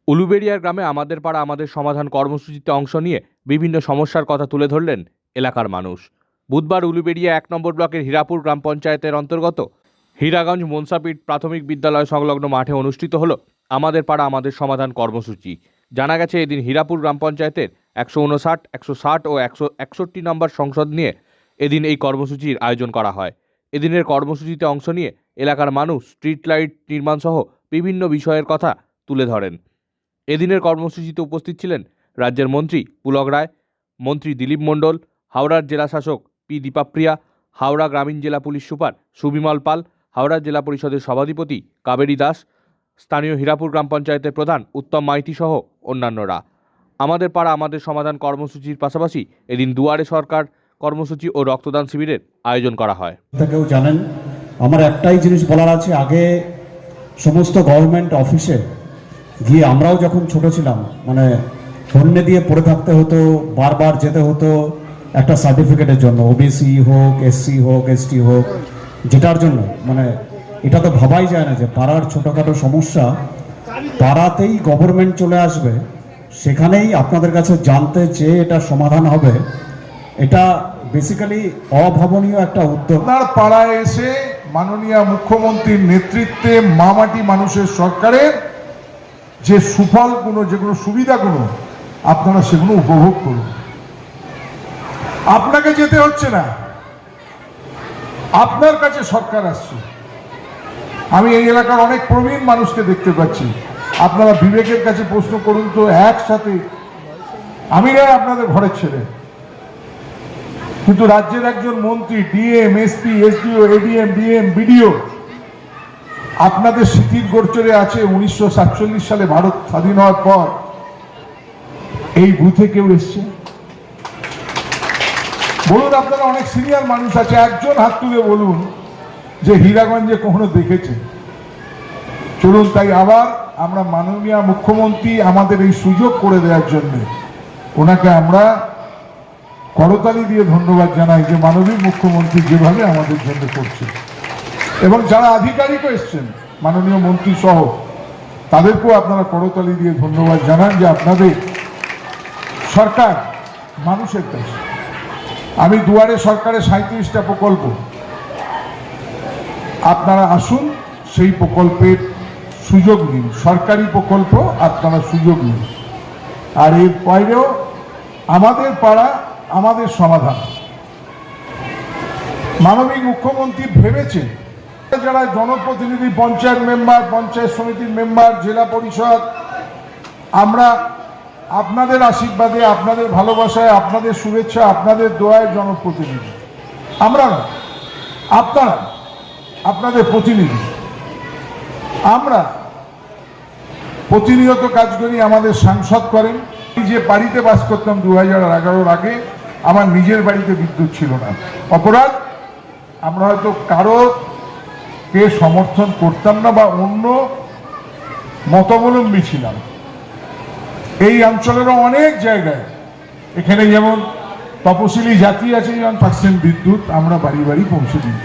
উলুবেড়িয়ার গ্রামে আমাদের পাড়া আমাদের সমাধান কর্মসূচিতে অংশ নিয়ে বিভিন্ন সমস্যার কথা তুলে ধরলেন এলাকার মানুষ। বুধবার উলুবেড়িয়া ১ নম্বর ব্লকের হীরাপুর গ্রাম পঞ্চায়েতের অন্তর্গত হীরাগঞ্জ মনসাপীঠ প্রাথমিক বিদ্যালয় সংলগ্ন মাঠে অনুষ্ঠিত হল আমাদের পাড়া আমাদের সমাধান কর্মসূচি। জানা গেছে, এদিন হীরাপুর গ্রাম পঞ্চায়েতের ১৫৯, ১৬০ ও ১৬১ নম্বর সংসদ নিয়ে এদিন এই কর্মসূচির আয়োজন করা হয়। এদিনের কর্মসূচিতে অংশ নিয়ে এলাকার মানুষ স্ট্রিট লাইট নির্মাণ সহ বিভিন্ন বিষয়ের কথা তুলে ধরেন। এদিনের কর্মসূচিতে উপস্থিত ছিলেন রাজ্যের মন্ত্রী পুলক রায়, মন্ত্রী দিলীপ মণ্ডল, হাওড়ার জেলা শাসক পি দীপাপ্রিয়া, হাওড়া গ্রামীণ জেলা পুলিশ সুপার সুবিমল পাল, হাওড়া জেলা পরিষদের সভাধিপতি কাবেরী দাস, স্থানীয় হীরাপুর গ্রাম পঞ্চায়েতের প্রধান উত্তম মাইতি সহ অন্যান্যরা। আমাদের পাড়া আমাদের সমাধান কর্মসূচির পাশাপাশি এদিন দুয়ারে সরকার কর্মসূচি ও রক্তদান শিবিরের আয়োজন করা হয়। কেউ জানেন, আমার একটাই জিনিস বলার আছে, আগে সমস্ত গভর্নমেন্ট অফিসে গিয়ে আমরাও যখন ছোট ছিলাম, মানে ধন্যে দিয়ে পড়ে থাকতে হতো, বারবার যেতে হতো একটা সার্টিফিকেটের জন্য, ওবিসি হোক, এসসি হোক, এসটি হোক, যেটার জন্য মানে এটা তো ভাবাই যায় না যে পাড়ার ছোটোখাটো সমস্যা পাড়াতেই গভর্নমেন্ট চলে আসবে, সেখানেই আপনাদের কাছে জানতে চেয়ে এটা সমাধান হবে। এটা বেসিক্যালি অভাবনীয় একটা উদ্যোগ। আপনার পাড়ায় এসে মাননীয় মুখ্যমন্ত্রীর নেতৃত্বে মামাটি মানুষের সরকারের যে সুফলগুলো, যেগুলো সুবিধাগুলো, আপনারা সেগুলো উপভোগ করুন। আপনাকে যেতে হচ্ছে না, আপনার কাছে সরকার আসছে। আমি এই এলাকার অনেক প্রবীণ মানুষকে দেখতে পাচ্ছি। আপনারা বিবেকের কাছে প্রশ্ন করুন তো, একসাথে আমি না আপনাদের ঘরের ছেলে, কিন্তু রাজ্যের একজন মন্ত্রী, DM, SP, SDO, ADM, DM, BDO আপনাদের স্মৃতির গোচরে আছে। 1947 সালে ভারত স্বাধীন হওয়ার পর এই বুথে কেউ এসছে? বলুন, আপনারা অনেক সিনিয়র মানুষ আছে, একজন হাত তুলে বলুন যে হীরাগঞ্জে কখনো দেখেছে। চলুন, তাই আবার আমরা মাননীয় মুখ্যমন্ত্রী আমাদের এই সুযোগ করে দেওয়ার জন্য ওনাকে আমরা করতালি দিয়ে ধন্যবাদ জানাই যে মাননীয় মুখ্যমন্ত্রী যেভাবে আমাদের জন্য করছে, এবং যারা আধিকারিকও এসছেন মাননীয় মন্ত্রী সহ, তাদেরকেও আপনারা করতালি দিয়ে ধন্যবাদ জানান যে আপনাদের সরকার মানুষের কাছে। আমি দুয়ারে সরকারের 37টা প্রকল্প, আপনারা আসুন সেই প্রকল্পের সুযোগ নিন, সরকারি প্রকল্প আপনারা সুযোগ নিন। আর এর বাইরেও আমাদের পাড়া আমাদের সমাধান মাননীয় মুখ্যমন্ত্রী ভেবেছেন যারা জনপ্রতিনিধি, পঞ্চায়েত মেম্বার, পঞ্চায়েত সমিতির মেম্বার, জেলা পরিষদ, আমরা আপনাদের আশীর্বাদে, আপনাদের ভালোবাসায়, আপনাদের শুভেচ্ছা, আপনাদের দোয়ায় জনপ্রতিনিধি আমরা না, আপনারা আপনাদের প্রতিনিধি। আমরা প্রতিনিয়ত কাজ করি, আমাদের সাংসদ করেন। যে বাড়িতে বাস করতাম 2011-এর আগে, আমার নিজের বাড়িতে বিদ্যুৎ ছিল না। অপরাধ, আমরা হয়তো কারোকে সমর্থন করতাম না বা অন্য মতাবলম্বী ছিলাম। এই অঞ্চলেরও অনেক জায়গায়, এখানে যেমন তপশিলি জাতি আছে, যেমন পাচ্ছেন বিদ্যুৎ, আমরা বাড়ি বাড়ি পৌঁছে দিই।